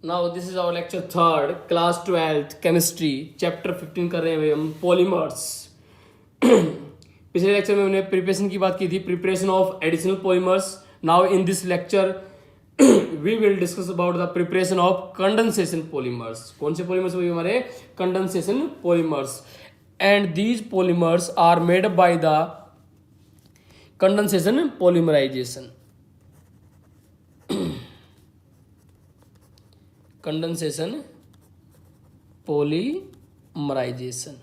Now this is our lecture third, class 12th chemistry, chapter 15 कर रहे हैं भाई हम, पॉलीमर्स। पिछले लेक्चर में हमने प्रिपरेशन की बात की थी, preparation of additional polymers. Now in this lecture we will discuss about the preparation of condensation polymers. कौन से पॉलीमर्स भाई हमारे? Condensation polymers. And these polymers are made by the condensation polymerization. Condensation polymerization,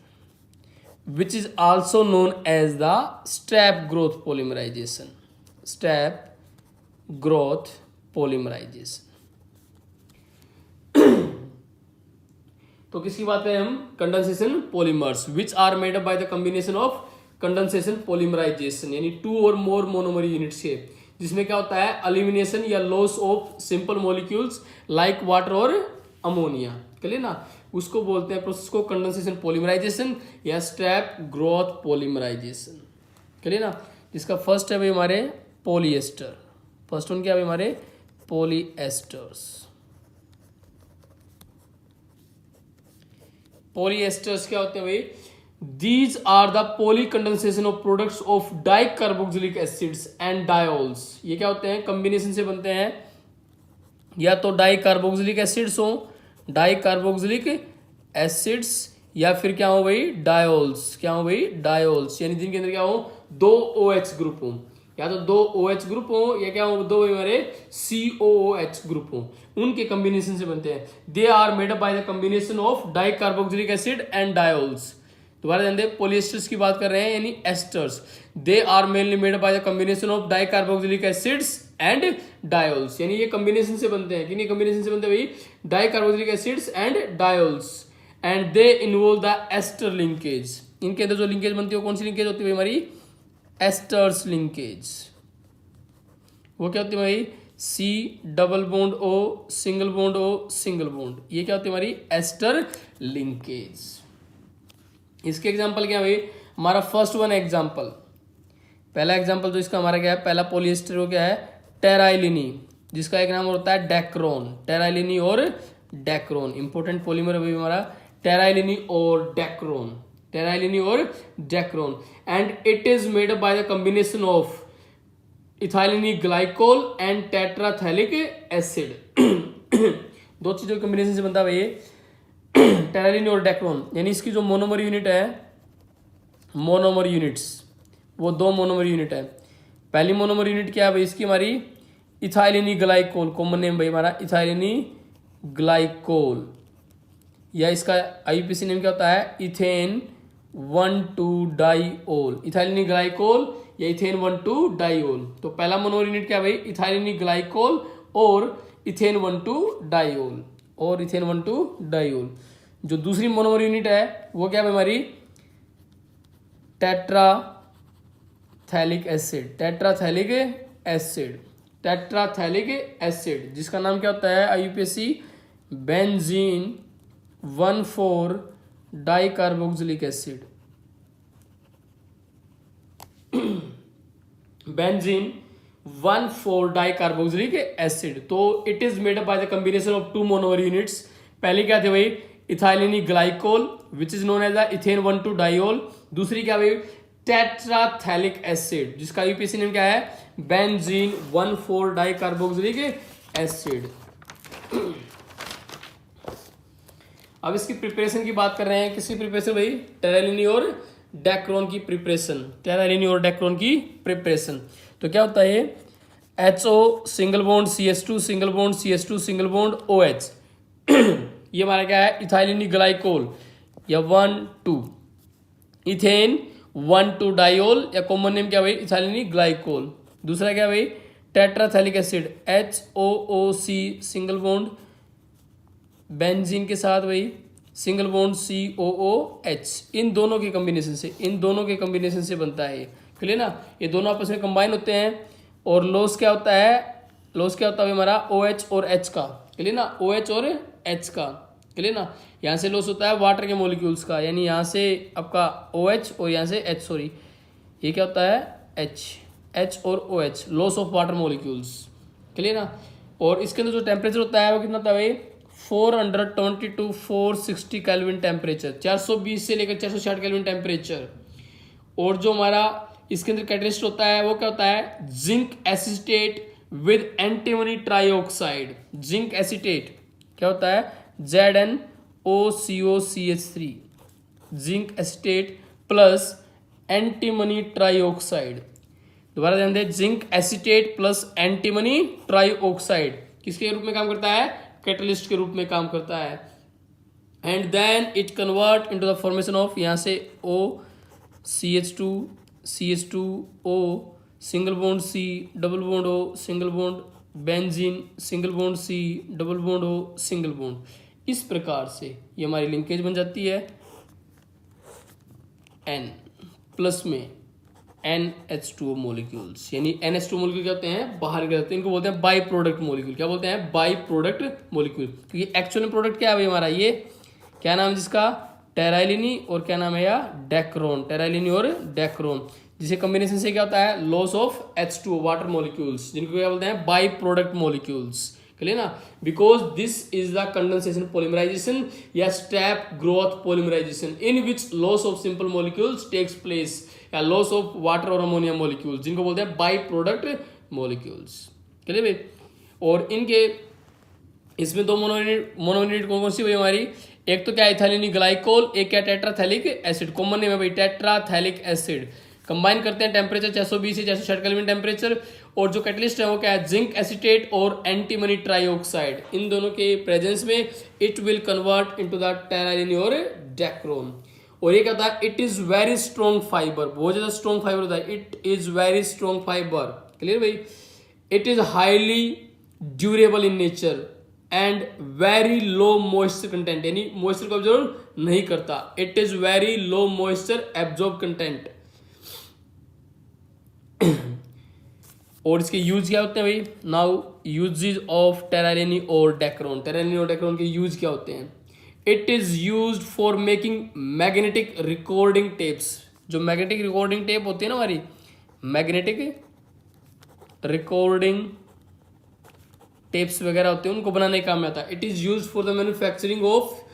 which is also known as the step growth polymerization. Step growth polymerization. तो किसकी बात है हम? Condensation polymers which are made up by the combination of condensation polymerization, यानी two और more monomer units के, जिसमें क्या होता है? एलिमिनेशन या loss of simple molecules like water और अमोनिया। क्लियर ना? उसको बोलते हैं प्रोसेस को कंडेंसेशन पॉलीमराइजेशन या स्टेप ग्रोथ पॉलीमराइजेशन। क्लियर ना? जिसका फर्स्ट है भाई हमारे पॉलीएस्टर। फर्स्ट वन क्या है हमारे? पॉलीएस्टर्स। पॉलीएस्टर्स क्या होते हैं भाई? These are the polycondensation of products of dicarboxylic acids and diols। ये क्या होते हैं? कॉम्बिनेशन से बनते हैं, या तो डाइकार्बोक्सिलिक एसिड्स हो, डाइकार्बोक्सिलिक एसिड्स, या फिर क्या हो भाई? डायोल्स। क्या हो भाई? डायोल्स, यानी जिनके अंदर क्या हो? दो OH ग्रुप हो, या तो दो OH ग्रुप हो, या क्या हो? दो हमारे COOH ग्रुप हो, उनके कॉम्बिनेशन से बनते हैं। They are made up by the combination of dicarboxylic acid and diols. दोबारा ध्यान दें, पॉलीएस्टर्स की बात कर रहे हैं, यानी esters. They are mainly made by the combination of dicarboxylic acids and diols, यानी ये कॉम्बिनेशन से बनते हैं। किन्हीं कॉम्बिनेशन से बनते हैं भाई? Dicarboxylic acids and diols. And they involve the ester linkage. इनके अंदर जो लिंकेज बनती है वो कौन सी लिंकेज होती है हमारी? Asters linkage. वो क्या होती है भाई? C double bond O, single bond O, single bond. ये क्या होती है हमारी? Ester linkage. इसके एग्जाम्पल क्या है भाई? हमारा फर्स्ट वन एग्जाम्पल, पहला एग्जाम्पल जो इसका हमारा क्या है? पहला पॉलीएस्टर को क्या है? टेराइलिनी, जिसका एक नाम होता है डेक्रोन। टेराइलिनी और डेक्रोन, इंपॉर्टेंट पॉलीमर है हमारा, टेराइलिनी और डेक्रोन। टेराइलिनी और Dacron. And it is made up by the combination of ethylene glycol and terephthalic acid. दो चीजों के कॉम्बिनेशन से बनता है भाई टेरालिन और डेक्रोन, यानी इसकी जो मोनोमर यूनिट है, मोनोमर यूनिट्स, वो दो मोनोमर यूनिट है। पहली मोनोमर यूनिट क्या है भाई इसकी? हमारी इथाइलिनी ग्लाइकोल, कॉमन नेम भाई हमारा इथाइलिनी ग्लाइकोल, या इसका IUPAC नेम क्या होता है? Ethane 1,2 diol. इथाइलिनी ग्लाइकोल या इथेन 1,2 डाइओल। तो पहला मोनोमर यूनिट क्या है भाई? इथाइलिनी ग्लाइकोल और इथेन 1,2 डाइओल, और इथेन 1,2 डाइओल। जो दूसरी मोनोमर यूनिट है वो क्या है हमारी? Terephthalic acid. Terephthalic acid, terephthalic acid, जिसका नाम क्या होता है IUPAC? Benzene 1,4 dicarboxylic acid. Benzene 1,4 dicarboxylic acid. तो it is made up by the combination of two monomer units. पहले क्या थे भाई? Ethylene glycol which is known as the ethane 1,2 diol. दूसरी क्या भाई? टेट्राथैलिक एसिड, जिसका IUPAC नेम क्या है? Benzene 1,4 dicarboxylic acid. अब इसकी प्रिपरेशन की बात कर रहे हैं। किसकी प्रिपरेशन भाई? टेरालिनी और डेक्रोन की प्रिपरेशन। टेरालिनी और डेक्रोन की प्रिपरेशन। तो क्या होता है? HO single bond CH2 single bond CH2 single bond OH। ये हमारा क्या है? इथाइलिनी ग्लाइकोल या 1,2, इथेन 1,2 डाइओल, या कॉमन नेम क्या भाई? Ethylene glycol. दूसरा क्या भाई? Terephthalic acid HOOC single bond benzene के साथ भाई सिंगल बॉन्ड COOH। इन दोनों के कॉम्बिनेशन से, इन दोनों के कॉम्बिनेशन से बनता है ये। क्लियर ना? ये दोनों आपस में कंबाइन होते हैं, और लॉस क्या होता है? लॉस क्या होता है हमारा? OH और H का। क्लियर ना? OH और H का। क्लियर ना? यहाँ से लॉस होता है वाटर के मॉलिक्यूल्स का, यानी यहाँ से आपका OH और यहाँ से H, सॉरी ये क्या होता है? H और OH, loss of water molecules. Clear ना? और इसके अंदर जो टेम्परेचर होता है वो कितना होता है भाई? 420 टू 460 केल्विन टेम्परेचर, 420 से लेकर 460 केल्विन टेम्परेचर। और जो हमारा इसके अंदर कैटलिस्ट होता है वो क्या होता है, zinc acetate with antimony trioxide. Zinc acetate क्या होता है, ZnOCOCH3, zinc acetate plus antimony trioxide. दोबारा ध्यान दें, zinc acetate plus antimony trioxide किसके रूप में काम करता है, कैटलिस्ट के रूप में काम करता है। And then it convert into the formation of, यहाँ से OCH2 CH2O single bond C double bond O single bond benzene single bond C double bond O single bond. इस प्रकार से ये हमारी लिंकेज बन जाती है N प्लस में NH2O मोलिक्यूल्स, यानी NH2 मोलिक्यूल क्या होते हैं, बाहर के होते हैं, इनको बोलते हैं बाई प्रोडक्ट मोलिक्यूल। क्या बोलते हैं, बाई प्रोडक्ट मोलिक्यूल। क्योंकि एक्चुअल प्रोडक्ट क्या है भाई हमारा, ये क्या नाम है जिसका, टेराइलिनी, और क्या नाम है या डेक्रोन, टेराइलिनी और डेक्रोन, जिसे कॉम्बिनेशन से क्या होता है, loss of H2O water molecules, जिनको क्या बोलते हैं, बाई प्रोडक्ट मोलिक्यूल्स। क्लियर ना, because this is the condensation polymerization या step growth polymerization in which loss of simple molecules takes place, या लॉस ऑफ वाटर और अमोनिया मोलिक्यूल्स, जिनको बोलते हैं बाई प्रोडक्ट मोलिक्यूल्स। क्लियर भाई। और इनके इसमें दो मोनोयूनिट कौन कौन सी हुई हमारी, एक तो क्या इथाइलिनी ग्लाइकोल, एक क्या टेट्राथैलिक एसिड, कॉमन नेम है भाई टेट्राथैलिक एसिड। कंबाइन करते हैं टेम्परेचर 420 से 460 केल्विन टेम्परेचर, और जो कैटलिस्ट है वो क्या है, जिंक एसिटेट और एंटीमनी ट्राइऑक्साइड। इन दोनों के प्रेजेंस में it will convert into the terylene और डेक्रोन। और ये क्या होता है, it is very strong fibre, बहुत ज्यादा स्ट्रॉन्ग फाइबर होता है, it is very strong fibre. Clear भाई। It is highly durable in nature and very low moisture content, यानी मॉइस्चर को ऑब्जर्व नहीं करता। It is very low moisture absorb content. और इसके यूज क्या होते हैं भाई, नाउ यूजेज ऑफ टेराइलिनी और डेक्रोन। टेराइलिनी और डेक्रोन के यूज क्या होते हैं, it is used for making magnetic recording tapes. जो मैग्नेटिक रिकॉर्डिंग टेप होती है ना हमारी, मैग्नेटिक रिकॉर्डिंग टेप्स वगैरह होते हैं, उनको बनाने का काम में आता है। It is used for the manufacturing of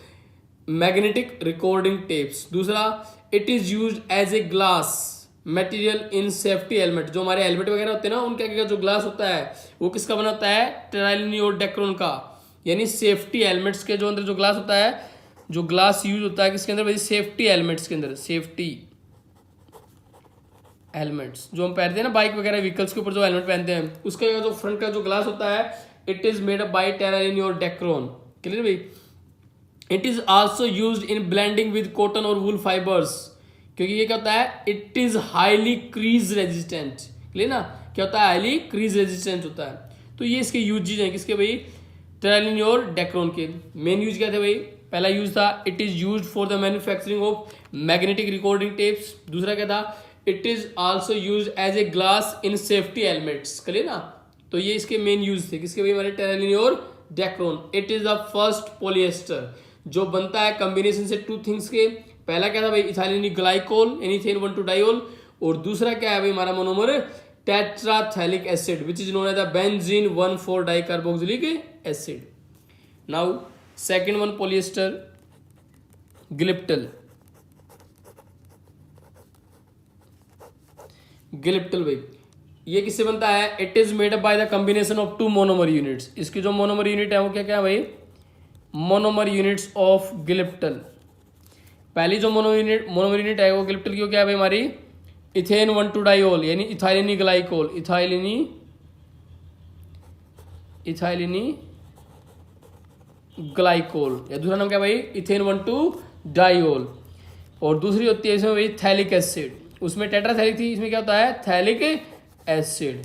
magnetic recording tapes. दूसरा, it is used as a glass material in safety helmet. जो हमारे हेलमेट वगैरह होते हैं ना, उनका क्या जो ग्लास होता है वो किसका बना होता है, टेराइलिनी और डेक्रोन का। यानी सेफ्टी हेलमेट्स के जो अंदर जो ग्लास होता है, जो ग्लास यूज होता है किसके अंदर भाई, सेफ्टी हेलमेट्स के अंदर। सेफ्टी हेलमेट्स जो हम पहनते हैं ना बाइक वगैरह व्हीकल्स के ऊपर जो हेलमेट पहनते हैं, उसका जो फ्रंट का जो ग्लास होता है, it is made up by terylene और डेक्रोन। क्लियर भाई। It is also used in blending with cotton और वूल फाइबर्स, क्योंकि ये क्या होता है, it is highly crease resistant. Clear ना, क्या होता है, हाईली क्रीज रेजिस्टेंट होता है। तो ये इसके यूजेज हैं किसके भाई, टेराइलिनी और डेक्रोन के। मेन यूज क्या थे भाई, पहला यूज था it is used for the manufacturing of magnetic recording tapes. दूसरा क्या था, it is also used as a glass in safety helmets. Clear ना, तो ये इसके मेन यूज थे किसके भाई, हमारे टेराइलिनी और Dacron. It is the first polyester जो बनता है कॉम्बिनेशन से टू थिंग्स के। पहला क्या था भाई, इथाइलिनी ग्लाइकोल यानी इथेन 1,2 डाइओल, और दूसरा क्या है भाई हमारा monomer terephthalic acid which is known as the benzene 1,4 dicarboxylic acid. Now second one polyester glyptal. Glyptal भाई ये किससे बनता है, it is made up by the combination of two monomer units. इसकी जो मोनोमर यूनिट है वो क्या क्या है भाई, मोनोमर यूनिट्स ऑफ ग्लिप्टल। पहली जो मोनोमर यूनिट है वो ग्लिप्टल की क्या है भाई हमारी, इथेन 1,2 डाइओल यानी इथाइलिनी ग्लाइकोल, इथाइलिनी ग्लाइकोल, या दूसरा नाम क्या भाई, इथेन 1,2 डाइओल। और दूसरी होती है इसमें भाई थैलिक एसिड, उसमें टेट्राथैलिक थी, इसमें क्या होता है, थैलिक एसिड।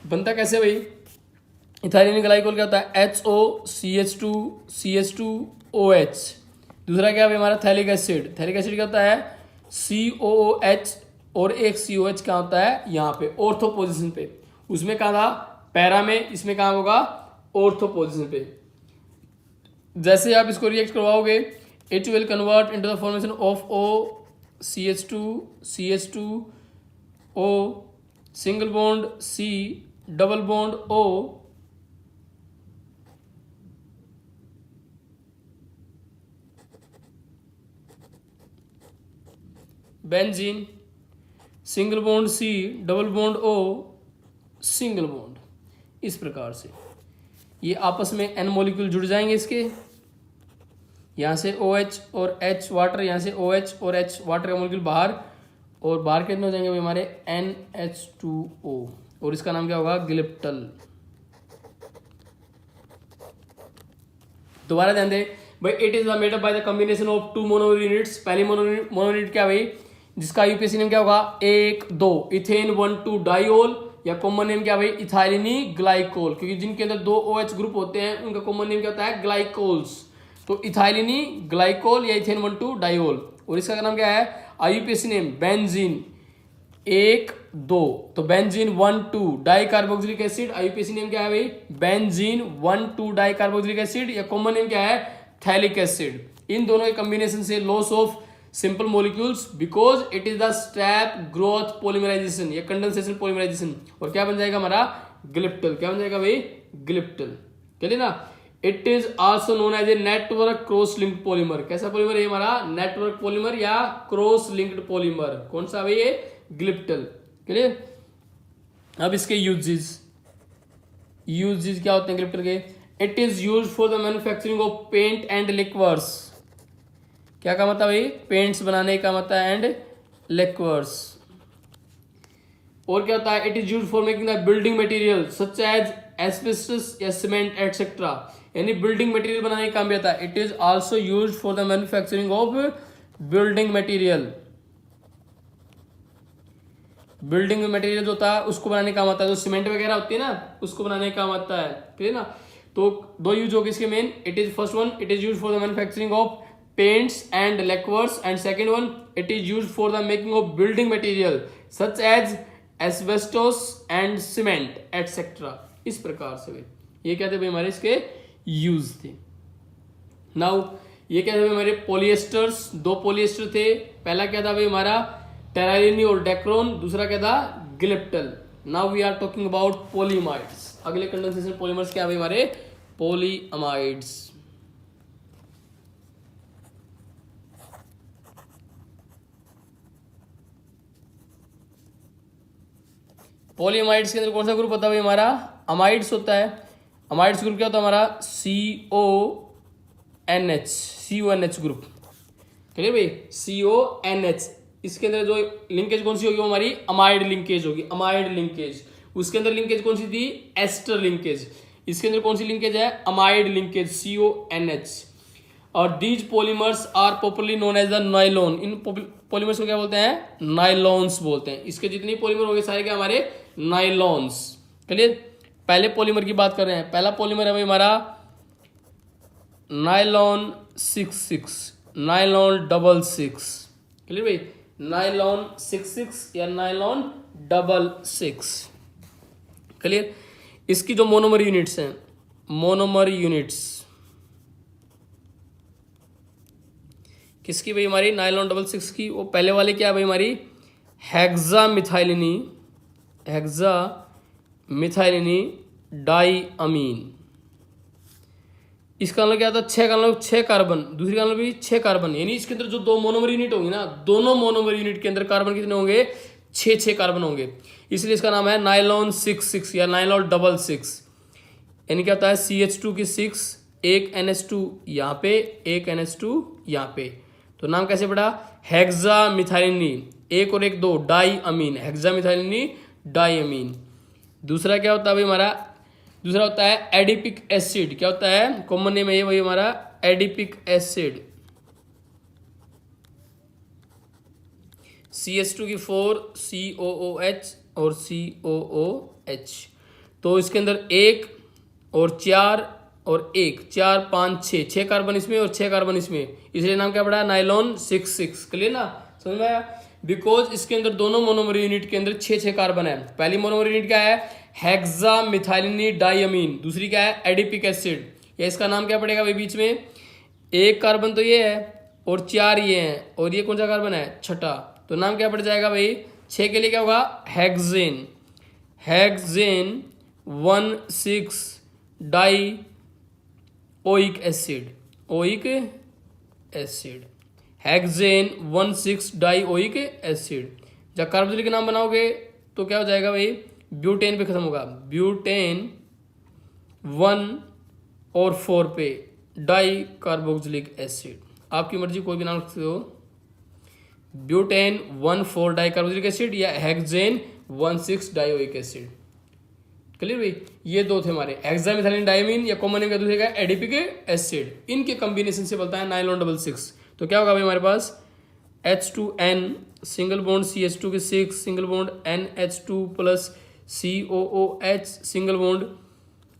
बनता कैसे भाई, इथाइलिनी ग्लाइकोल क्या होता है, HOCH2CH2OH। दूसरा क्या है हमारा थैलिक एसिड, थैलिक एसिड क्या होता है, COOH, और एक COH क्या होता है यहाँ पे ऑर्थो पोजिशन पे। उसमें कहा था पैरा में, इसमें कहाँ होगा ऑर्थो पोजिशन पे। जैसे आप इसको रिएक्ट करवाओगे, it will convert into the formation of OCH2CH2O single bond C double bond O benzene, single bond C, double bond O, single bond. इस प्रकार से ये आपस में N मॉलिक्यूल जुड़ जाएंगे इसके, यहाँ से OH और H वाटर, यहाँ से OH और H वाटर का मॉलिक्यूल बाहर, और बाहर कितने हो जाएंगे भाई हमारे NH2O, और इसका नाम क्या होगा, गिलिप्टल। दोबारा ध्यान दे भाई, it is made up by the combination of two monomer units. पहली मोनोमर यूनिट क्या भाई, जिसका यूपीएससी नेम क्या होगा, 1 2 इथेन 1 2 डाइओल, या कॉमन नेम क्या भाई, इथाइलिनी ग्लाइकोल, क्योंकि जिनके अंदर 2 OH ग्रुप होते हैं उनका कॉमन नेम क्या होता है, ग्लाइकोल्स। तो इथाइलिनी ग्लाइकोल या इथेन 1 2 डाइओल। और इसका नाम क्या है, आईयूपीएससी नेम बेंजीन 1 2, तो benzene 1 2 dicarboxylic acid, IUPAC name क्या है भाई, बेंजीन 1 2 डाई कार्बोक्सिलिक एसिड, या कॉमन नेम क्या है, थैलिक एसिड। इन दोनों के कॉम्बिनेशन से loss of simple molecules, because it is the step growth polymerization या कंडेंसेशन पॉलीमराइजेशन, और क्या बन जाएगा हमारा, गिलिप्टल। क्या बन जाएगा भाई, गिलिप्टल। चलिए ना, it is also known as a network cross linked polymer. कैसा पॉलीमर है हमारा, नेटवर्क पॉलीमर या क्रॉस लिंक्ड पॉलीमर। कौन सा भाई ये, गिलिप्टल। क्लियर। अब इसके यूजेस क्या होते हैं गिलिप्टल के, it is used for the manufacturing of paint and lacquers. क्या काम आता है भाई, पेंट्स बनाने का मतलब एंड लिक्वर्स। और क्या होता है, it is used for making the building material such as asbestos या सीमेंट एटसेट्रा, यानी बिल्डिंग मटेरियल बनाने का काम भी आता है। It is also used for the manufacturing of building material. Building material जो होता है उसको बनाने का काम आता है, जो सीमेंट वगैरह होती है ना उसको बनाने का काम आता है। ठीक है ना। तो दो यूज होगी इसके main, it is first one, it is used for the manufacturing of paints and lacquers, and second one, it is used for the making of building material such as asbestos and cement etc. इस प्रकार से ये क्या थे भाई हमारे इसके use थे। नाउ ये क्या थे भाई हमारे पॉलिएस्टर्स, दो पॉलिएस्टर थे। पहला क्या था भाई हमारा टेरालिनी और डेक्रोन, दूसरा क्या था glyptal. Now we are talking about polyamides. अगले कंडेंसेशन पॉलीमर्स क्या भाई हमारे पॉलीअमाइड्स। पॉलीअमाइड्स के अंदर कौन सा ग्रुप होता है भाई हमारा, अमाइड्स होता है। अमाइड्स ग्रुप क्या होता है हमारा, CONH ग्रुप। चलिए भाई CONH, इसके अंदर जो लिंकेज कौन सी होगी वो हमारी अमाइड लिंकेज होगी, अमाइड लिंकेज। उसके अंदर लिंकेज कौन सी थी, एस्टर लिंकेज। इसके अंदर कौन सी लिंकेज है, अमाइड लिंकेज CONH। और these polymers are popularly known as the nylon. इन पॉलीमर्स को क्या बोलते हैं, नाइलॉन्स बोलते हैं। इसके जितने पॉलीमर हो गए सारे क्या हमारे नाइलॉन्स। चलिए पहले पॉलीमर की बात कर रहे हैं। पहला पॉलीमर है भाई हमारा नाइलॉन 66, नाइलॉन 66। चलिए भाई नाइलॉन 66 या नाइलॉन 66। क्लियर। इसकी जो मोनोमर यूनिट्स हैं, मोनोमर यूनिट्स किसकी भाई हमारी नाइलॉन 66 की, वो पहले वाले क्या है भाई हमारी हेक्सा मिथाइलिनी डाई अमीन। इसका मतलब क्या था, 6 कार्बन, दूसरी का मतलब भी 6 कार्बन, यानी इसके अंदर जो दो मोनोमर यूनिट होंगी ना, दोनों मोनोमर यूनिट के अंदर कार्बन कितने होंगे, 6 कार्बन होंगे। इसलिए इसका नाम है नाइलॉन 66 या नाइलॉन 66। यानी क्या होता है CH2 की 6, एक NH2 यहाँ पे, एक NH2 यहाँ पे, तो नाम कैसे पड़ा, हेक्सा मिथाइलिनी। एक और एक 2 डाई अमीन, हेक्सा मिथाइलिनी डाई अमीन। दूसरा क्या होता है भाई हमारा, दूसरा होता है एडिपिक एसिड। क्या होता है, कॉमन नेम है ये भाई हमारा एडिपिक एसिड। CH2 की 4 COOH और COOH। तो इसके अंदर 1 और 4 और 1, 4 5 6 कार्बन इसमें और 6 कार्बन इसमें, इसलिए नाम क्या पड़ा, नाइलॉन 66। क्लियर ना, समझ में आया। बिकॉज इसके अंदर दोनों मोनोमर यूनिट के अंदर 6 कार्बन है। पहली मोनोमर यूनिट क्या है, हेक्सा मिथाइलिनी डाइअमीन, दूसरी क्या है एडिपिक एसिड। या इसका नाम क्या पड़ेगा भाई बीच में, 1 कार्बन तो ये है और 4 ये हैं, और ये कौन सा कार्बन है, छठा, तो नाम क्या पड़ जाएगा भाई 6 के लिए क्या होगा, hexane 1,6 die oic acid, hexane 1,6 dioic acid. जब कार्बोक्सिलिक नाम बनाओगे तो क्या हो जाएगा भाई, ब्यूटेन पे खत्म होगा, ब्यूटेन 1 और 4 पे डाई कार्बोक्सिलिक एसिड। आपकी मर्जी कोई भी नाम रख सकते हो, ब्यूटेन 1,4 डाई कार्बोक्सिलिक एसिड या हेक्सेन 1,6 डाइओइक एसिड। क्लियर भाई, ये दो थे हमारे, हेक्सामिथाइलिन डायमीन या कॉमन नेम का दूसरे का एडिपिक एसिड, इनके कॉम्बिनेशन से बनता है नाइलॉन 666। तो क्या होगा भाई हमारे पास H2N सिंगल बॉन्ड CH2 के 6 single bond NH2 plus COOH single bond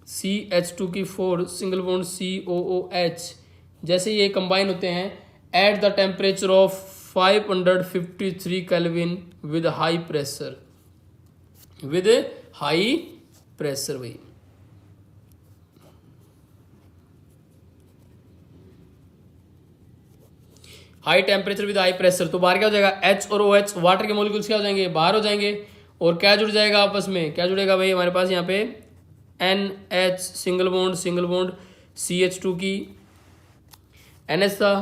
CH2 की 4 सिंगल बॉन्ड COOH। जैसे ये कंबाइन होते हैं at the temperature of 553 kelvin with high pressure, with high pressure भाई। High temperature with high pressure, तो बाहर क्या हो जाएगा, H और OH वाटर के मॉलिक्यूल्स क्या हो जाएंगे, बाहर हो जाएंगे। और क्या जुड़ जाएगा आपस में, क्या जुड़ेगा भाई हमारे पास यहाँ पे NH सिंगल बॉन्ड CH2 की NH था,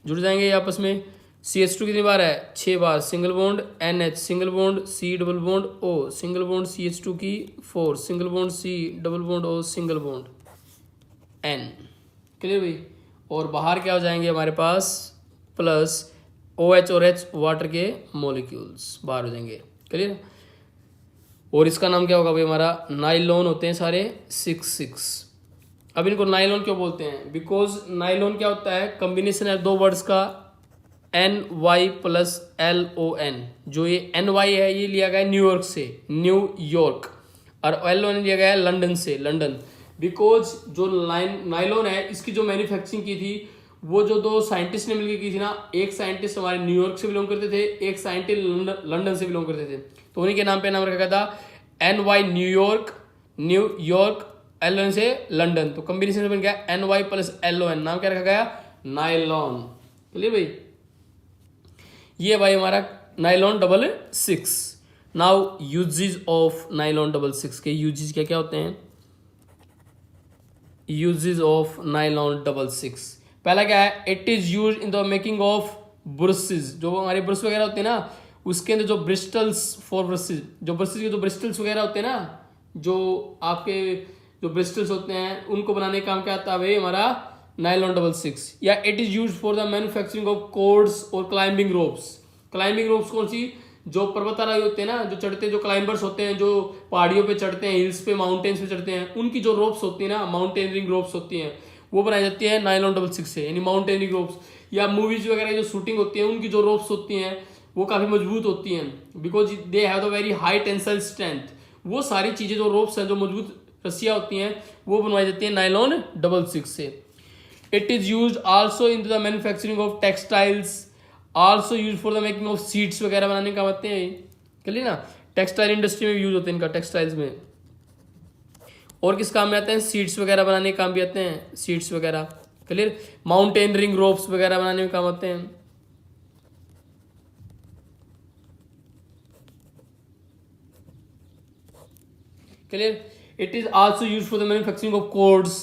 जुड़ जाएंगे आपस में। CH2 कितनी बार है, 6 बार, single bond NH single bond C double bond O single bond CH2 की 4 single bond C double bond O single bond N। Clear भाई, और बाहर क्या हो जाएंगे हमारे पास प्लस OH और H वाटर के मॉलिक्यूल्स बाहर हो जाएंगे। क्लियर, और इसका नाम क्या होगा भाई हमारा, नाइलॉन होते हैं सारे 6,6। अब इनको नाइलॉन क्यों बोलते हैं, बिकॉज नाइलॉन क्या होता है, कॉम्बिनेशन है दो वर्ड्स का NY प्लस LON। जो ये NY है ये लिया गया है न्यूयॉर्क से, न्यूयॉर्क, और LON लिया गया है लंदन से, लंदन। बिकॉज जो नाइलॉन है इसकी जो मैन्युफैक्चरिंग की थी वो जो दो साइंटिस्ट ने मिलकर की थी ना, एक साइंटिस्ट हमारे न्यूयॉर्क से बिलोंग करते थे, एक साइंटिस्ट लंदन से बिलोंग करते थे, तो उन्हीं के नाम पे नाम रखा गया था NY न्यूयॉर्क, LON से लंदन, तो कॉम्बिनेशन बन गया NY प्लस LON। नाम क्या रखा गया, नाइलॉन। चलिए भाई, ये भाई हमारा nylon 666। Now uses of nylon 666 के यूजेस क्या क्या होते हैं, यूजेस ऑफ नाइलॉन 666। पहला क्या है, it is use in the making of brushes. जो हमारे ब्रश वगैरह होते हैं ना, उसके अंदर जो ब्रिस्टल्स फॉर ब्रशेस, जो ब्रशेस के जो ब्रिस्टल्स वगैरह होते हैं ना, जो आपके जो ब्रिस्टल्स होते हैं उनको बनाने का काम क्या आता है भाई हमारा नाइलॉन 666। या it is use for the manufacturing of chords और क्लाइंबिंग रोप्स। क्लाइंबिंग रोप्स कौन सी, जो पर्वतारोही होते हैं ना, जो चढ़ते, जो क्लाइंबर्स होते हैं, जो पहाड़ियों पे चढ़ते हैं, हिल्स पे, माउंटेन्स पे चढ़ते हैं, उनकी जो रोप्स होती है ना, माउंटेनियरिंग रोप्स होती हैं, वो बनाई जाती है नाइलॉन 666 से, यानी माउंटेनियरिंग रोप्स। या मूवीज वगैरह जो शूटिंग होती है उनकी जो रोप्स होती हैं वो काफी मजबूत होती हैं, because they have the very high tensile strength. वो सारी चीजें जो रोप्स हैं, जो मजबूत रस्सियां होती हैं, वो बनवाई जाती है नाइलॉन 666 से। It is use also in the manufacturing of textiles, also use for the making of seats वगैरह बनाने का आते हैं। चलिए ना, टेक्सटाइल इंडस्ट्री में यूज होते हैं इनका, टेक्सटाइल्स में। और किस काम में आते हैं, सीट्स वगैरह बनाने के काम भी आते हैं, सीट्स वगैरह। क्लियर, माउंटेनरिंग रोप्स वगैरह बनाने में काम आते हैं। Clear, it is also use for the manufacturing of chords.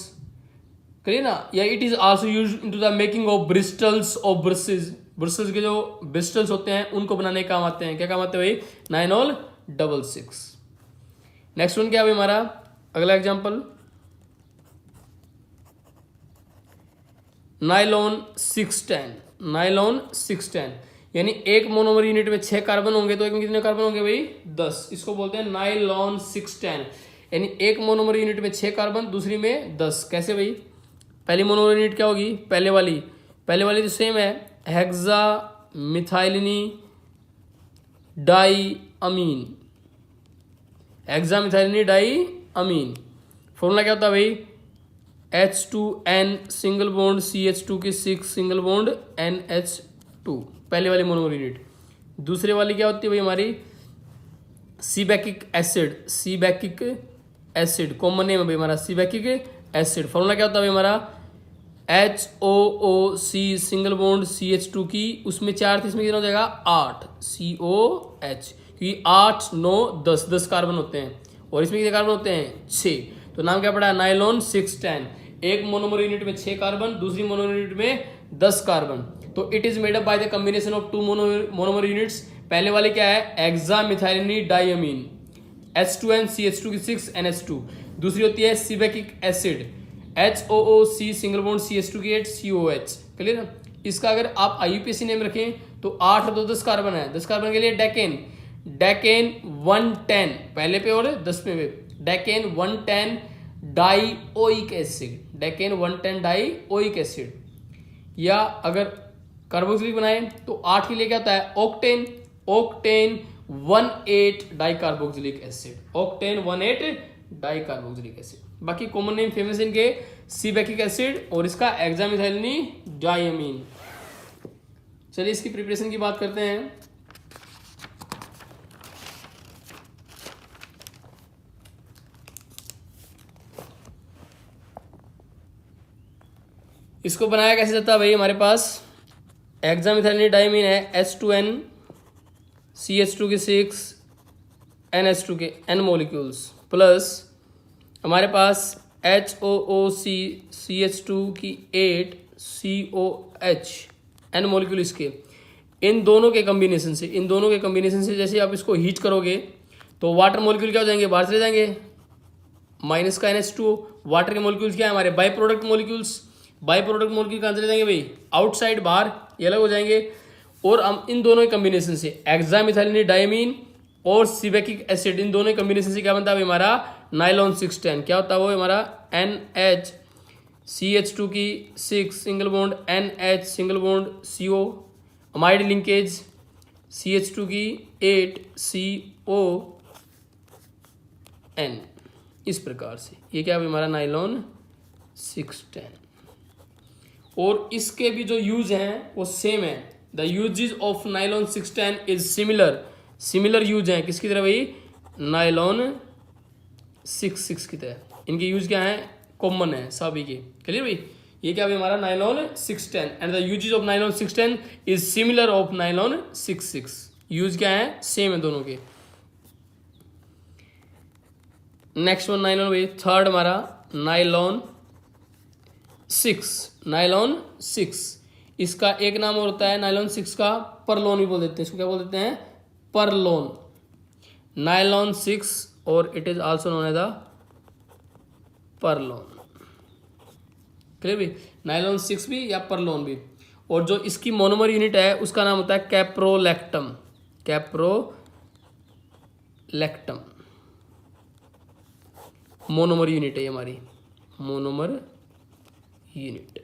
Clear ना, या it is also use into the making of bristles of brushes. Brushes के जो ब्रिस्टल्स होते हैं उनको बनाने के काम आते हैं। क्या काम आते हैं भाई, नाइलॉन 666। नेक्स्ट वन क्या है हमारा, अगला एग्जांपल, नाइलॉन 610। नाइलॉन 610 यानी एक मोनोमर यूनिट में 6 कार्बन होंगे, तो एक में कितने कार्बन होंगे भाई, 10। इसको बोलते हैं नाइलॉन 610, यानी एक मोनोमर यूनिट में 6 कार्बन, दूसरी में 10। कैसे भाई, पहली मोनोमर यूनिट क्या होगी, पहले वाली तो सेम है, हेक्सा मिथाइलिनी डाई अमीन, हेक्सा मिथाइलिनी डाई अमीन। फॉर्मूला क्या होता है भाई, H2N सिंगल बॉन्ड CH2 की 6 सिंगल बॉन्ड NH2, पहले वाली मोनोमर यूनिट। दूसरे वाली क्या होती है भाई हमारी, सीबैकिक एसिड, कॉमन नेम है भाई हमारा सीबैकिक एसिड। फॉर्मूला क्या होता है भाई हमारा, HOOC सिंगल बॉन्ड CH2 की, उसमें 4 थी, इसमें कितना हो जाएगा 8 COH, क्योंकि 8 9 10 कार्बन होते हैं, और इसमें कितने कार्बन होते हैं 6। तो नाम क्या पड़ा, नाइलॉन 610। एक मोनोमर यूनिट में 6 कार्बन, दूसरी मोनोमर यूनिट में 10 कार्बन। तो it is made up by the combination of two monomer units. पहले वाले क्या है, हेक्सामिथाइलिनी डायमीन, H2N CH2 की 6 NH2। दूसरी होती है sebacic acid, HOOC single bond CH2 की 8 COH। क्लियर है। इसका अगर आप IUPAC नेम रखें तो 8 तो 10 कार्बन है, 10 कार्बन के लिए डेकेन, डेकेन 110 पहले पे और 10 पे, decane 110 dioic acid, decane 110 dioic acid. या अगर कार्बोक्सिलिक बनाए तो 8 के लिए क्या होता है, octane, octane 18 dicarboxylic acid, octane 18 dicarboxylic acid. बाकी कॉमन नेम फेमस इनके सीबेकिक एसिड और इसका हेक्सामिथाइलिनी डायमीन। चलिए इसकी प्रिपरेशन की बात करते हैं। इसको बनाया कैसे जाता है भाई, हमारे पास हेक्सामिथाइलिनी डायमीन है H2N CH2 की 6 NH2 के N मॉलिक्यूल्स प्लस हमारे पास HOOC CH2 की 8 COH N मॉलिक्यूल इसके। इन दोनों के कॉम्बिनेशन से, इन दोनों के कॉम्बिनेशन से जैसे आप इसको हीट करोगे तो वाटर मॉलिक्यूल क्या हो जाएंगे, बाहर चले जाएंगे, माइनस का NH2। वाटर के मॉलिक्यूल्स क्या है हमारे, by product molecules, by product molecule कहाँ चले जाएंगे भाई, आउटसाइड बाहर, ये अलग हो जाएंगे। और हम इन दोनों के कॉम्बिनेशन से हेक्सामिथाइलिनी डायमीन और सिबेकिक एसिड, इन दोनों कॉम्बिनेशन से क्या बनता है हमारा नाइलॉन 610। क्या होता है वो हमारा NHCH2 की 6 single bond NH single bond CO, amide linkage CH2 की 8 CON। इस प्रकार से ये क्या है हमारा नाइलॉन 610। और इसके भी जो यूज हैं वो सेम है। The usages of nylon 610 is similar, similar use है किसकी तरह भाई, नाइलॉन 6 की तरह। इनके यूज क्या है, कॉमन है सभी के। क्लियर भाई, ये क्या भाई हमारा nylon 610 and the usages of nylon 610 is similar of nylon 6। Use क्या है, सेम है दोनों के। नेक्स्ट वन नाइलॉन भाई, थर्ड हमारा नाइलॉन 6, नाइलॉन 6। इसका एक नाम और होता है नाइलॉन 6 का, परलोन भी बोल देते हैं इसको, क्या बोल देते हैं, परलोन, नाइलॉन 6, और it is also known as the Perlon. Clear भी, नाइलॉन 6 भी या परलोन भी। और जो इसकी मोनोमर यूनिट है उसका नाम होता है कैप्रोलैक्टम, कैप्रोलैक्टम मोनोमर यूनिट है ये हमारी, मोनोमर यूनिट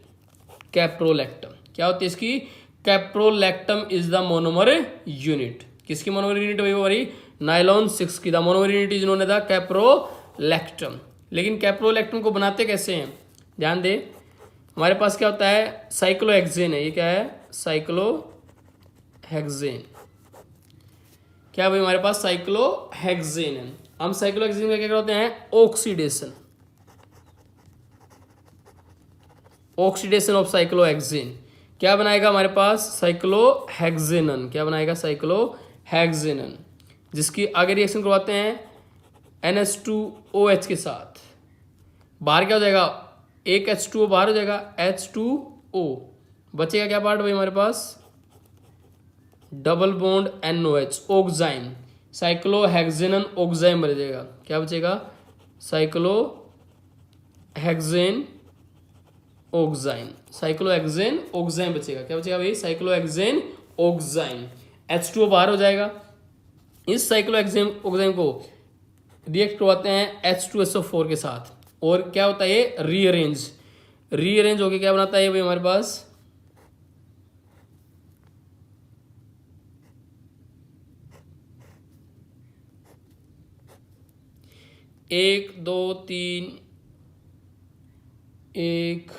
कैप्रोलैक्टम। क्या होती है इसकी, caprolactam is the monomer unit. किसकी मोनोमर यूनिट है हमारी, नाइलॉन 6 की। The monomer unit is known as the caprolactam. लेकिन कैप्रोलैक्टम को बनाते कैसे हैं, ध्यान दे, हमारे पास क्या होता है, साइक्लोहेक्सेन है, ये क्या है, साइक्लोहेक्सेन। क्या भाई हमारे पास साइक्लोहेक्सेन है। हम साइक्लोहेक्सेन का क्या करते हैं, ऑक्सीडेशन, ऑक्सीडेशन ऑफ साइक्लोहेक्सेन। क्या बनाएगा हमारे पास, साइक्लोहेक्सेनन। क्या बनाएगा, साइक्लोहेक्सेनन, जिसकी आगे रिएक्शन करवाते हैं NH2OH के साथ। बाहर क्या हो जाएगा, एक H2O बाहर हो जाएगा, H2O बचेगा क्या पार्ट भाई हमारे पास, डबल बॉन्ड NOH, ऑक्साइन, साइक्लोहेक्सेनन ऑक्साइन बन जाएगा। क्या बचेगा, साइक्लोहेक्सेन ऑक्साइन, साइक्लोहेक्सेन ऑक्साइन बचेगा। क्या बचेगा भाई, साइक्लोहेक्सेन ऑक्साइन। H2O बाहर हो जाएगा। इस साइक्लोहेक्सेन ऑक्साइन को रिएक्ट करवाते हैं H2SO4 के साथ, और क्या होता है ये, रीअरेंज, रीअरेंज होके क्या बनाता है भाई हमारे पास, 1 2 3 1,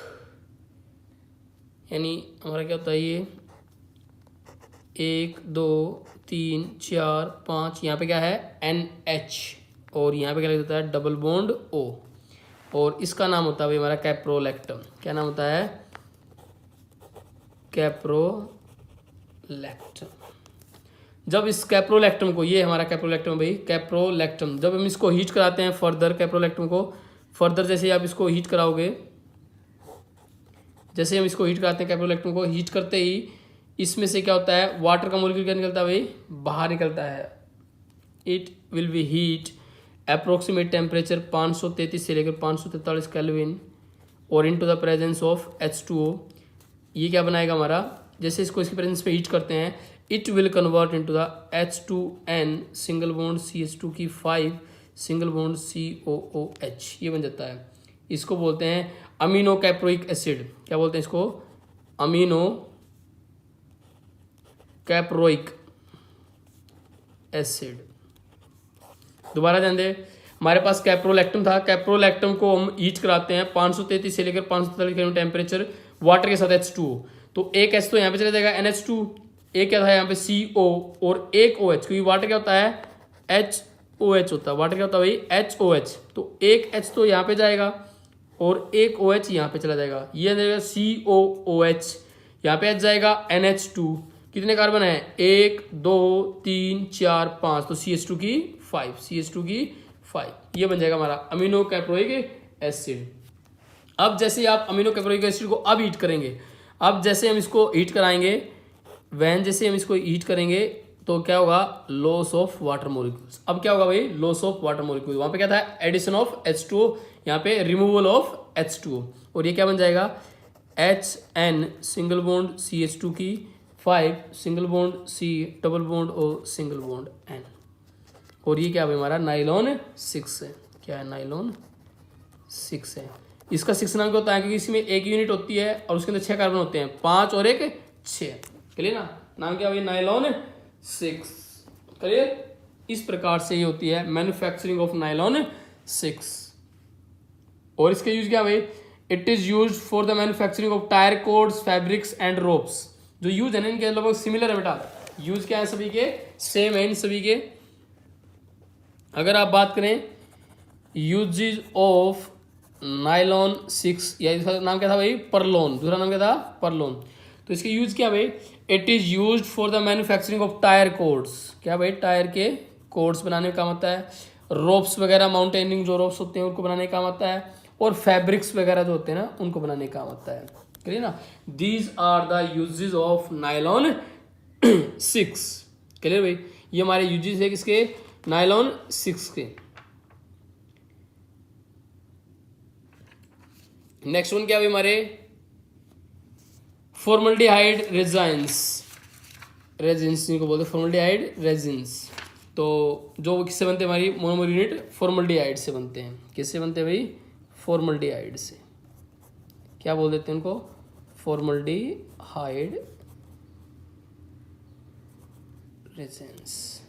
यानी हमारा क्या होता है ये 1 2 3 4 5, यहाँ पे क्या है NH, और यहाँ पे क्या लिखा होता है डबल बॉन्ड O, और इसका नाम होता है भाई हमारा कैप्रोलैक्टम। क्या नाम होता है, कैप्रोलैक्टम। जब इस कैप्रोलैक्टम को, ये हमारा कैप्रोलैक्टम भाई, कैप्रोलैक्टम, जब हम इसको हीट कराते हैं फर्दर, कैप्रोलैक्टम को फर्दर जैसे आप इसको हीट कराओगे, जैसे हम इसको हीट कराते हैं कैप्रोलैक्टम को, हीट करते ही इसमें से क्या होता है, वाटर का मॉलिक्यूल क्या निकलता है भाई, बाहर निकलता है। It will be heat approximate temperature 533 से लेकर 543 केल्विन और into the presence of H2O। ये क्या बनाएगा हमारा, जैसे इसको इसकी प्रेजेंस पे हीट करते हैं, it will convert into the H2N single bond CH2 की 5 सिंगल बॉन्ड COOH, ये बन जाता है। इसको बोलते हैं अमीनो कैप्रोइक एसिड। क्या बोलते हैं इसको, अमीनो कैप्रोइक एसिड। दोबारा ध्यान दे, हमारे पास कैप्रोलैक्टम था, कैप्रोलैक्टम को हम हीट कराते हैं 533 से लेकर 543 टेम्परेचर वाटर के साथ H2O। तो एक H तो यहाँ पे चला जाएगा NH2, एक क्या था यहाँ पे CO और एक OH, क्योंकि वाटर क्या होता है HOH होता है, वाटर क्या होता है भाई HOH। तो एक H तो यहाँ पे जाएगा और एक OH यहाँ पे चला जाएगा, ये आ जाएगा COOH, यहाँ पे H जाएगा NH2। कितने कार्बन है, 1 2 3 4 5, तो CH2 की 5, ये बन जाएगा हमारा अमीनो कैप्रोइक एसिड। अब जैसे आप अमीनो कैप्रोइक एसिड को अब हीट करेंगे, अब जैसे हम इसको हीट कराएंगे, जैसे हम इसको हीट करेंगे तो क्या होगा, लॉस ऑफ वाटर मॉलिक्यूल्स। अब क्या होगा भाई, लॉस ऑफ वाटर मॉलिक्यूल, वहां पे क्या था एडिशन ऑफ H2O, यहाँ पे रिमूवल ऑफ H2O, और ये क्या बन जाएगा HN सिंगल बॉन्ड CH2 की 5 single bond C double bond और सिंगल बॉन्ड N, और ये क्या है हमारा नाइलॉन 6 है। क्या है, नाइलॉन 6 है। इसका 6 नाम क्या होता है, क्योंकि इसमें एक यूनिट होती है और उसके अंदर 6 कार्बन होते हैं, 5 और 1 6, क्लियर ना, नाम क्या है नाइलॉन 6, क्लियर। इस प्रकार से ये होती है मैन्युफैक्चरिंग ऑफ नाइलॉन 6। और इसका यूज क्या भाई, it is use for the manufacturing of tyre codes fabrics and ropes. जो यूज है ना इनके लगभग सिमिलर है बेटा, यूज क्या है सभी के सेम है इन सभी के। अगर आप बात करें यूजेज ऑफ नाइलॉन 6, या इसका नाम क्या था भाई परलोन, दूसरा नाम क्या था परलोन। तो इसके यूज क्या भाई, it is use for the manufacturing of tyre codes. क्या भाई, टायर के कोड्स बनाने का काम आता है, रोप्स वगैरह माउंटेनिंग जो रोप्स होते हैं उनको बनाने का काम आता है, और फैब्रिक्स वगैरह जो होते हैं ना उनको बनाने का काम आता है, क्लियर ना। These are the usages of nylon 6, clear भाई। ये हमारे यूजेज है किसके, नाइलॉन 6 के। नेक्स्ट वन क्या है हमारे, फॉर्मल्डिहाइड रेजिन्स, इनको बोलते हैं फॉर्मल्डिहाइड रेजिन्स। तो जो किससे बनते हैं, हमारी मोनोमर यूनिट फॉर्मल्डिहाइड से बनते हैं। किससे बनते हैं भाई, फॉर्मल्डिहाइड से। क्या बोल देते हैं उनको, फॉर्मल्डिहाइड रेजिन्स।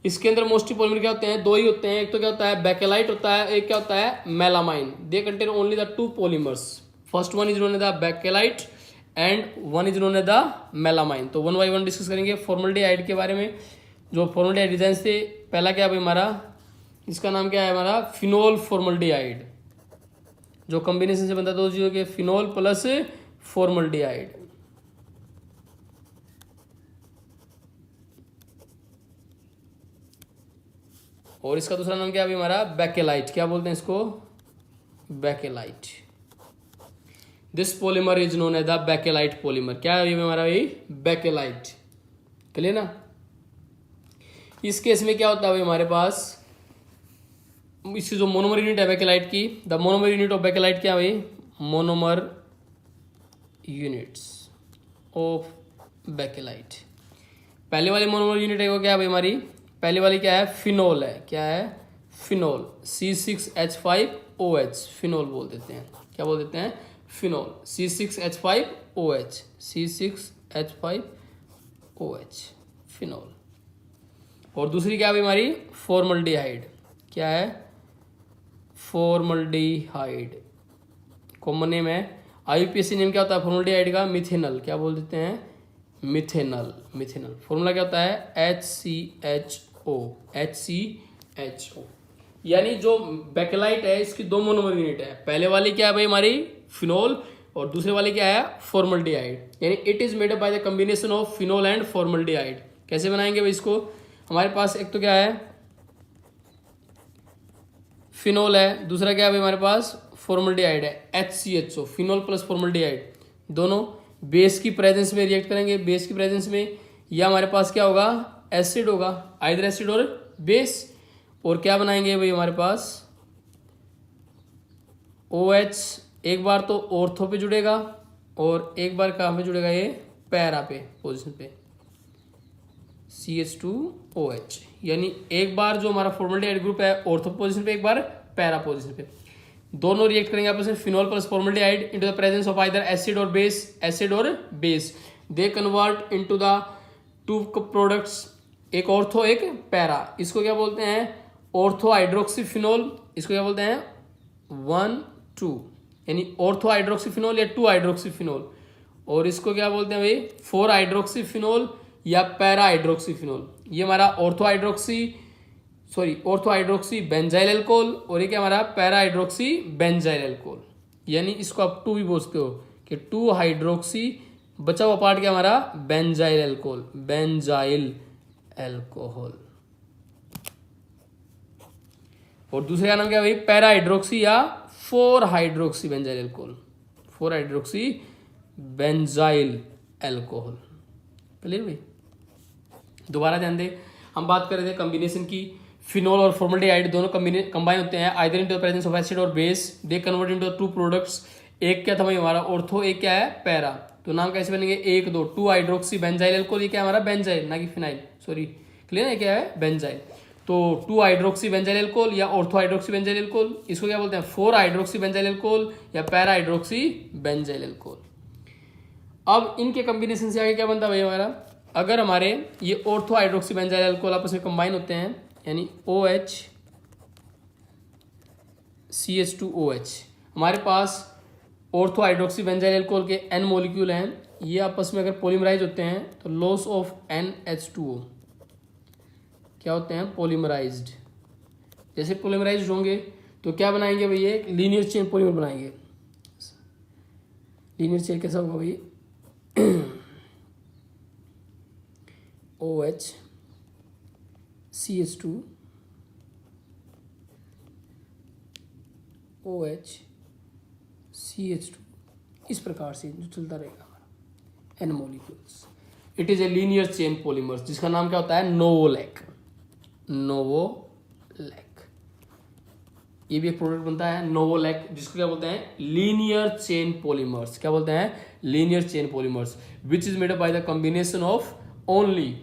इसके अंदर मोस्टली पॉलीमर क्या होते हैं, दो ही होते हैं, एक तो क्या होता है बेकेलाइट होता है, एक क्या होता है melamine. They contain only the 2 polymers, first one is known as the bakelite and one is known as the melamine. तो 1 बाय 1 डिस्कस करेंगे फॉर्मल्डिहाइड के बारे में। जो फॉर्मल्डिहाइड डिजाइन थे, पहला क्या है हमारा, इसका नाम क्या है हमारा फिनोल फॉर्मल्डिहाइड। जो कॉम्बिनेशन से बनता है 2 चीजों के, फिनोल प्लस फॉर्मल्डिहाइड। और इसका दूसरा नाम क्या है अभी हमारा बेकेलाइट। क्या बोलते हैं इसको, bakelite. This polymer is known as the bakelite polymer. क्या है हमारा भाई बेकेलाइट, क्लियर ना। इस केस में क्या होता है भाई हमारे पास, इसकी जो मोनोमर यूनिट है बेकेलाइट की, the monomer unit of bakelite क्या है भाई, मोनोमर यूनिट्स ऑफ बेकेलाइट। पहले वाली मोनोमर यूनिट है वो क्या है भाई हमारी, पहले वाली क्या है फिनोल है। क्या है फिनोल, C6H5OH, फिनोल बोल देते हैं। क्या बोल देते हैं, फिनोल, C6H5OH, C6H5OH, फिनोल। और दूसरी क्या है हमारी फॉर्मल्डिहाइड। क्या है फॉर्मल्डिहाइड, कॉमन नेम है, IUPAC नेम क्या होता है फॉर्मल्डिहाइड का, मिथेनल। क्या बोल देते हैं, मिथेनल। फॉर्मूला क्या होता है HCHO। यानी जो बेकेलाइट है इसकी 2 मोनोमर यूनिट है, पहले वाली क्या है भाई हमारी फिनोल और दूसरे वाली क्या है फॉर्मल्डिहाइड। यानी it is made up by the combination of phenol and formaldehyde. कैसे बनाएंगे भाई इसको, हमारे पास एक तो क्या है फिनोल है, दूसरा क्या है भाई हमारे पास फॉर्मल्डिहाइड है HCHO, फिनोल प्लस फॉर्मल्डिहाइड। दोनों बेस की प्रेजेंस में रिएक्ट करेंगे। बेस की प्रेजेंस में या हमारे पास क्या होगा, एसिड होगा, आइदर एसिड और बेस। और क्या बनाएंगे भाई हमारे पास OH, एक बार तो ऑर्थो पे जुड़ेगा और एक बार कहाँ पे जुड़ेगा, ये पैरा पे पोजीशन पे, CH2OH। यानी एक बार जो हमारा फॉर्मल्डिहाइड ग्रुप है ऑर्थो पोजीशन पे, एक बार पैरा पोजीशन पे। दोनों रिएक्ट करेंगे आपस में, phenol plus formaldehyde into the presence of either acid और बेस, एसिड और base. They convert into the two products, एक ऑर्थो एक पैरा। इसको क्या बोलते हैं, ऑर्थो हाइड्रोक्सीफिनोल। इसको क्या बोलते हैं, 1,2, यानी ऑर्थो हाइड्रोक्सीफिनोल या 2 हाइड्रोक्सीफिनोल। और इसको क्या बोलते हैं भाई, 4 हाइड्रोक्सीफिनोल या पैरा हाइड्रोक्सीफिनोल। ये हमारा ऑर्थो हाइड्रोक्सी बेंजाइल एल्कोहल, और ये क्या हमारा पैरा हाइड्रोक्सी बेंजाइल एल्कोहल। यानी इसको आप 2 भी बोलते हो कि 2 हाइड्रोक्सी, बचा हुआ पार्ट क्या हमारा, बेंजाइल एल्कोहल, बेंजाइल एल्कोहल। और दूसरे का नाम क्या है भाई, पैरा हाइड्रोक्सी या 4 hydroxy benzyl alcohol, 4 hydroxy benzyl alcohol. Clear भाई। दोबारा ध्यान दे, हम बात कर रहे थे कॉम्बिनेशन की। फिनोल और फॉर्मल्डिहाइड दोनों कंबाइन होते हैं either into the presence of acid और base, they convert into two products. एक क्या था भाई हमारा ऑर्थो, एक क्या है पैरा। तो नाम कैसे बनेंगे, 1 2 2 हाइड्रोक्सी बेंजाइल एल्कोहल। ये क्या है हमारा बेंजाइल, ना कि फिनाइल, सॉरी, क्लियर है, क्या है बेंजाइल। तो 2 हाइड्रोक्सी बेंजाइल एल्कोहल या ऑर्थो हाइड्रोक्सी बेंजाइल एल्कोहल। इसको क्या बोलते हैं, 4 हाइड्रोक्सी बेंजाइल एल्कोहल या पैरा हाइड्रोक्सी बेंजाइल एल्कोहल। अब इनके कॉम्बिनेशन से आगे क्या बनता है भाई हमारा, अगर हमारे ये ऑर्थो हाइड्रोक्सी बेंजाइल एल्कोहल आपस में कंबाइन होते हैं, यानी OH CH2OH, हमारे पास ऑर्थो हाइड्रोक्सी बेंजाइल एल्कोहल के N मॉलिक्यूल हैं, ये आपस में अगर पॉलीमराइज होते हैं तो लॉस ऑफ NH2O क्या होते हैं, पॉलीमराइज्ड। जैसे पॉलीमराइज्ड होंगे तो क्या बनाएंगे भैया, एक लीनियर चेन पॉलीमर बनाएंगे। लीनियर चेन कैसा होगा भाई, OH CH2 OH CH2, इस प्रकार से जो चलता रहेगा हमारा N molecules. It is a linear chain polymers, जिसका नाम क्या होता है, नोवोलैक। नोवोलैक, ये भी एक प्रोडक्ट बनता है नोवोलैक, जिसको क्या बोलते हैं, लीनियर चेन पॉलीमर्स। क्या बोलते हैं, linear chain polymers, which is made up by the combination of only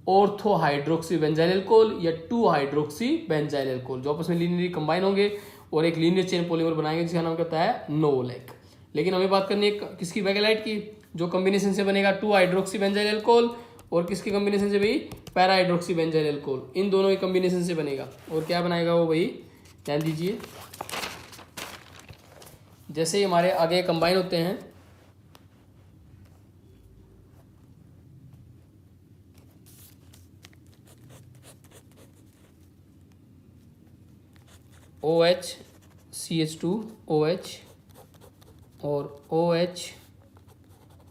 ortho hydroxy benzyl alcohol या 2 हाइड्रोक्सी बेंजाइल एल्कोहल, जो आपस में लीनियरली कंबाइन होंगे और एक लीनियर चेन पॉलीमर बनाएंगे, जिसका नाम क्या होता है, नोवोलैक। लेकिन हमें बात करनी है किसकी, वैगेलाइट की, जो कॉम्बिनेशन से बनेगा 2 हाइड्रोक्सी बेंजाइल एल्कोहल, और किसके कॉम्बिनेशन से भाई, पैरा हाइड्रोक्सी बेंजाइल एल्कोहल। इन दोनों के कॉम्बिनेशन से बनेगा। और क्या बनाएगा वो भाई, ध्यान दीजिए, जैसे ही हमारे आगे कंबाइन होते हैं, OH CH2OH और OH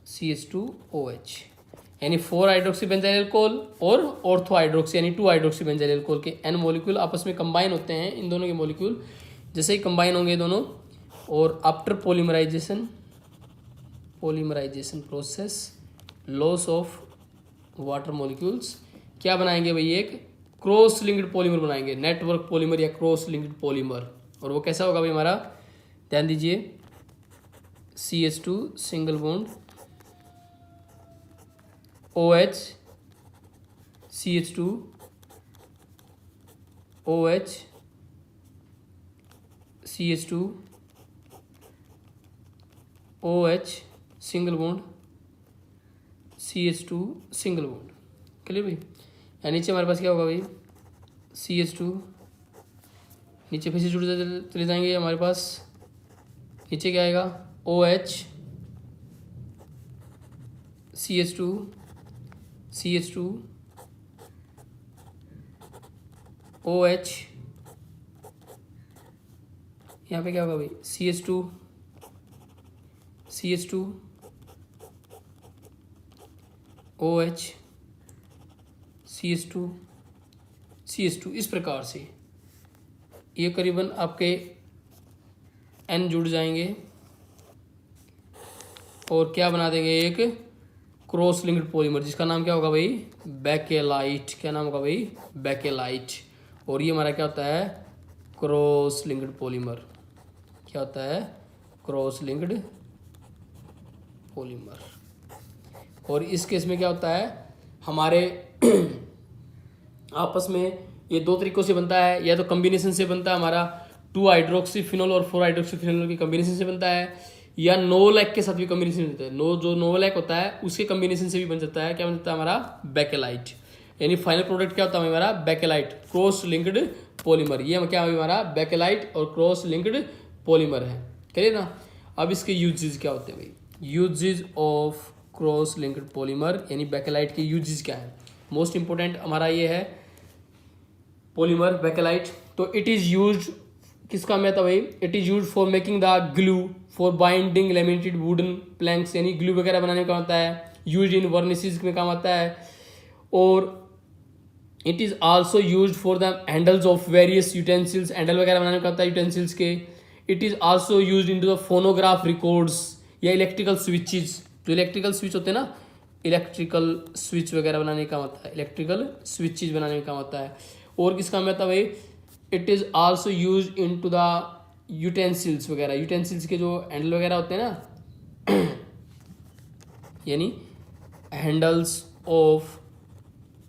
CH2OH, यानी 4 हाइड्रोक्सी बेंजाइल एल्कोहल और ऑर्थो हाइड्रोक्सी यानी 2 हाइड्रोक्सी बेंजाइल एल्कोहल के N मॉलिक्यूल आपस में कंबाइन होते हैं। इन दोनों के मॉलिक्यूल जैसे ही कंबाइन होंगे दोनों, और after polymerization process, loss of water molecules, क्या बनाएंगे भाई, एक क्रॉस लिंक्ड पॉलीमर बनाएंगे, नेटवर्क पॉलीमर या क्रॉस लिंक्ड पॉलीमर। और वो कैसा होगा भाई हमारा, ध्यान दीजिए, CH2 single bond OH CH2 OH CH2 OH single bond CH2 single bond. Clear भाई। या नीचे हमारे पास क्या होगा भाई, CH2, नीचे फिर से जुड़ चले जाएंगे हमारे पास, नीचे क्या आएगा, OH CH2 OH, यहाँ पे क्या होगा भाई, CH2 OH CH2 इस प्रकार से ये करीबन आपके N जुड़ जाएंगे और क्या बना देंगे, एक क्रॉस लिंक्ड पॉलीमर जिसका नाम क्या होगा भाई, बेकेलाइट। क्या नाम होगा भाई, बेकेलाइट। और ये हमारा क्या होता है, क्रॉस लिंक्ड पॉलीमर। क्या होता है, क्रॉस लिंक्ड पॉलीमर। और इस केस में क्या होता है, हमारे आपस में ये दो तरीकों से बनता है, या तो कॉम्बिनेशन से बनता है हमारा 2 हाइड्रोक्सीफिनोल और 4 हाइड्रोक्सीफिनोल की कॉम्बिनेशन से बनता है, या नोवोलैक के साथ भी कॉम्बिनेशन बनता है। जो नोवोलैक होता है उसके कॉम्बिनेशन से भी बन जाता है। क्या बनता है हमारा, बेकेलाइट। यानी फाइनल प्रोडक्ट क्या होता है हमारा, बेकेलाइट क्रॉस लिंक्ड पॉलीमर। ये क्या है हमारा, बेकेलाइट और क्रॉस लिंक्ड पॉलीमर है। करिए ना। अब इसके यूजेस क्या होते हैं भाई, uses of cross linked polymer यानी बेकेलाइट के यूजेस क्या है। मोस्ट इंपोर्टेंट हमारा ये है पॉलीमर बेकेलाइट। तो इट इज यूज्ड, किसका में था भाई, it is used for making the glue for binding laminated wooden planks, यानी ग्लू वगैरह बनाने में काम आता है। यूज इन वर्निसेस में काम आता है। और it is also used for the handles of various utensils, handle वगैरह बनाने में काम आता है यूटेंसिल्स के। It is also used in the phonograph records या इलेक्ट्रिकल स्विचेस। जो इलेक्ट्रिकल स्विच होते हैं ना, इलेक्ट्रिकल स्विच वगैरह बनाने का काम आता है, इलेक्ट्रिकल स्विचेस बनाने में काम आता है। और किस काम में आता है भाई, it is also use in to the utensils वगैरह, यूटेंसिल्स के जो हैंडल वगैरह होते हैं ना यानी हैंडल्स ऑफ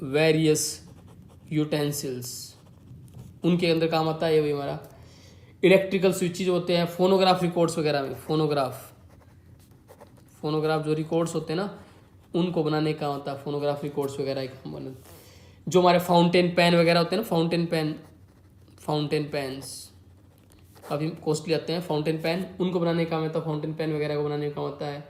वेरियस यूटेंसिल्स, उनके अंदर काम आता है ये भाई हमारा। इलेक्ट्रिकल स्विचेज होते हैं फोनोग्राफ रिकॉर्ड्स वगैरह में, फोनोग्राफ जो रिकॉर्ड्स होते हैं ना उनको बनाने का होता है, फोनोग्राफ रिकॉर्ड्स वगैरह एक बना। जो हमारे फाउंटेन पेन वगैरह होते हैं ना, फाउंटेन पेन्स काफ़ी कॉस्टली आते हैं, फाउंटेन पेन उनको बनाने का काम आता है, फाउंटेन पेन वगैरह को बनाने का काम आता है।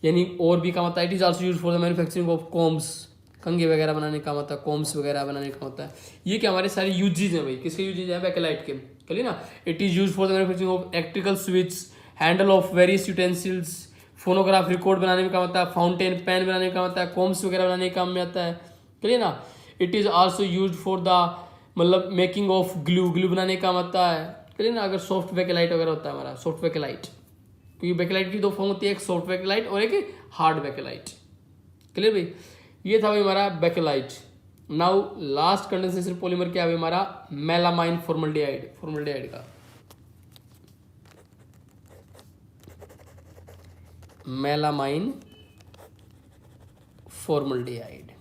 यानी और भी काम आता है। It is also use for the manufacturing of combs, कंघे वगैरह बनाने का काम आता है, कॉम्स वगैरह बनाने का काम आता है। ये क्या हमारे सारे यूजेज हैं भाई, किसके यूजेज हैं, बेकेलाइट के। चलिए ना। It is use for the manufacturing of electrical switch, handle of various utensils, phonograph record बनाने में काम आता है, फाउंटेन पेन बनाने में काम आता है, कॉम्स वगैरह बनाने के काम में आता है। चलिए ना। It is also use for the मतलब मेकिंग ऑफ ग्लू बनाने का काम आता है। चलिए ना। अगर सॉफ्ट बेकेलाइट वगैरह होता है हमारा, सॉफ्ट बेकेलाइट, क्योंकि बेकेलाइट की दो फॉर्म होती है, एक सॉफ्ट बेकेलाइट और एक हार्ड बेकेलाइट। क्लियर भाई। ये था भाई हमारा bakelite. Now last condensation polymer क्या है हमारा, मेलामाइन फॉर्मल्डिहाइड का मेलामाइन फॉर्मल्डिहाइड।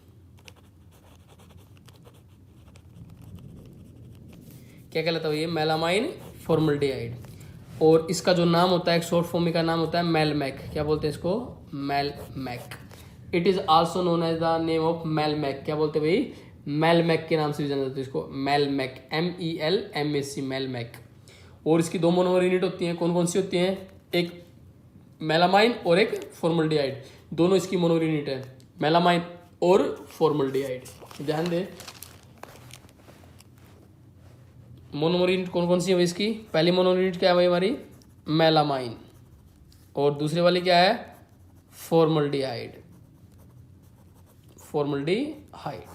क्या कहलाता है ये, मेलामाइन फॉर्मल्डिहाइड। और इसका जो नाम होता है, एक शॉर्ट फॉर्म का नाम होता है मेलमैक। क्या बोलते हैं इसको, Melmac. It is also known as the name of Melmac. क्या बोलते हैं भाई, मेलमैक के नाम से भी जाना जाता है इसको, मेलमैक, MELMAC, मेलमैक। और इसकी दो मोनोमर यूनिट होती हैं, कौन कौन सी होती हैं, एक मेलामाइन और एक फॉर्मल्डिहाइड, दोनों इसकी मोनोमर यूनिट है, मेलामाइन और फॉर्मल्डिहाइड। ध्यान दे, मोनोमर यूनिट कौन कौन सी है भाई इसकी, पहली मोनोमर यूनिट क्या है भाई हमारी, मेलामाइन, और दूसरी वाली क्या है, फॉर्मल्डिहाइड,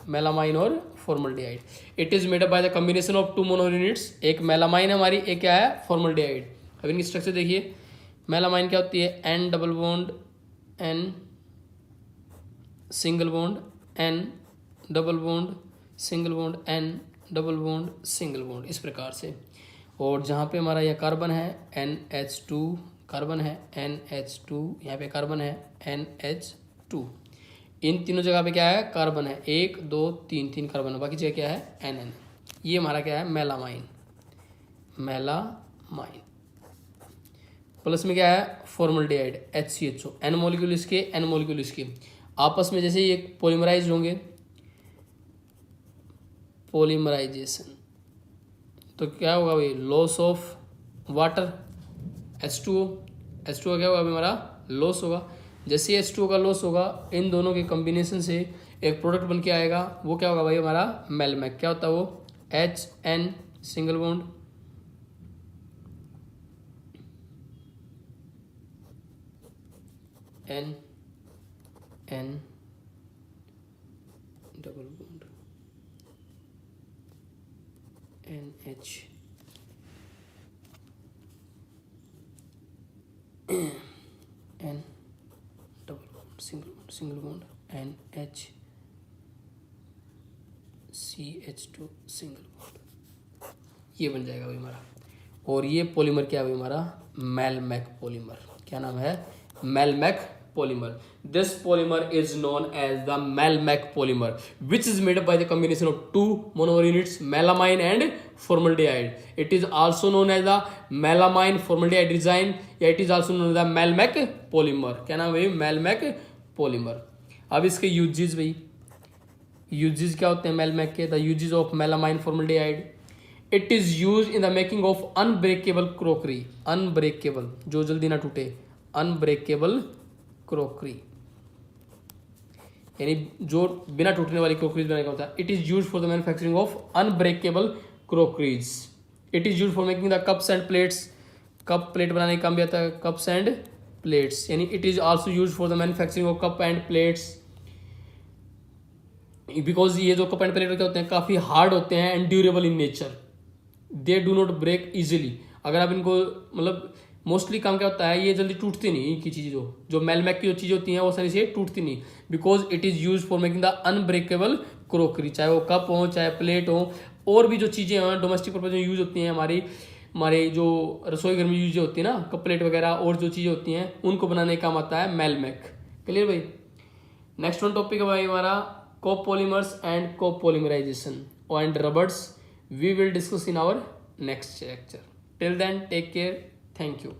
मेलामाइन और formaldehyde. It is made up by the combination of two monomer units, एक मेलामाइन है हमारी, एक क्या है, फॉर्मल्डिहाइड। अब इनकी स्ट्रक्चर देखिए, मेलामाइन क्या होती है, N double bond N single bond N double bond single bond N double bond single bond, इस प्रकार से। और जहाँ पे हमारा यह कार्बन है NH2 कार्बन है, NH2 यहाँ पे कार्बन है NH2, इन तीनों जगह पे क्या है, कार्बन है, 1 2 3 3 कार्बन है, बाकी जगह क्या है NN। ये हमारा क्या है, मेलामाइन, प्लस में क्या है, फॉर्मल्डिहाइड HCHO, N मॉलिक्यूल इसके, N मॉलिक्यूल इसके, आपस में जैसे ये पॉलीमराइज होंगे, पॉलीमराइजेशन, तो क्या होगा भाई, लॉस ऑफ वाटर, H2O क्या होगा अभी हमारा, लॉस होगा। जैसे ही H2O का लॉस होगा, इन दोनों के कॉम्बिनेशन से एक प्रोडक्ट बन के आएगा, वो क्या होगा भाई हमारा, मेलमैक। क्या होता है वो, HN single bond N double bond NH N single bond NH CH2 single bond, ये बन जाएगा भाई हमारा। और ये पॉलीमर क्या है भाई हमारा, मेलमैक पॉलीमर। क्या नाम है, Melmac polymer. This polymer is known as the Melmac polymer which is made up by the combination of two monomer units melamine and formaldehyde. It is also known as the melamine formaldehyde design, या it is also known as the Melmac polymer. क्या नाम है, Melmac polymer. अब इसके uses भाई, uses क्या होते हैं मेलमैक के, the uses of melamine formaldehyde, it is use in the making of unbreakable crockery. Unbreakable, जो जल्दी ना टूटे, अनब्रेकेबल क्रोकरी, यानी जो बिना टूटने वाली क्रोकरीज बनाने का होता है। It is use for the manufacturing of unbreakable crockeries. It is use for making the cups and plates. Cup plate बनाने का काम भी आता है, कप्स एंड प्लेट्स, यानी it is also use for the manufacturing of cup and plates. Because ये जो cup end plate होते हैं काफी हार्ड होते हैं and durable in nature, they do not break easily. अगर आप इनको मतलब मोस्टली काम क्या होता है, ये जल्दी टूटती नहीं इनकी चीजें, जो मेलमैक की जो चीजें होती हैं वो आसानी से टूटती नहीं, because it is use for making the unbreakable crockery. चाहे वो कप हो, चाहे प्लेट हो, और भी जो चीजें हैं डोमेस्टिक पर्पज में यूज होती हैं, हमारे जो रसोई घर में यूज होती है ना, कप प्लेट वगैरह और जो चीजें होती हैं उनको बनाने का काम आता है मेलमैक। क्लियर भाई। नेक्स्ट वन टॉपिक है भाई हमारा copolymers and copolymerization and rubbers. We will discuss in our next lecture. Till then, take care. Thank you.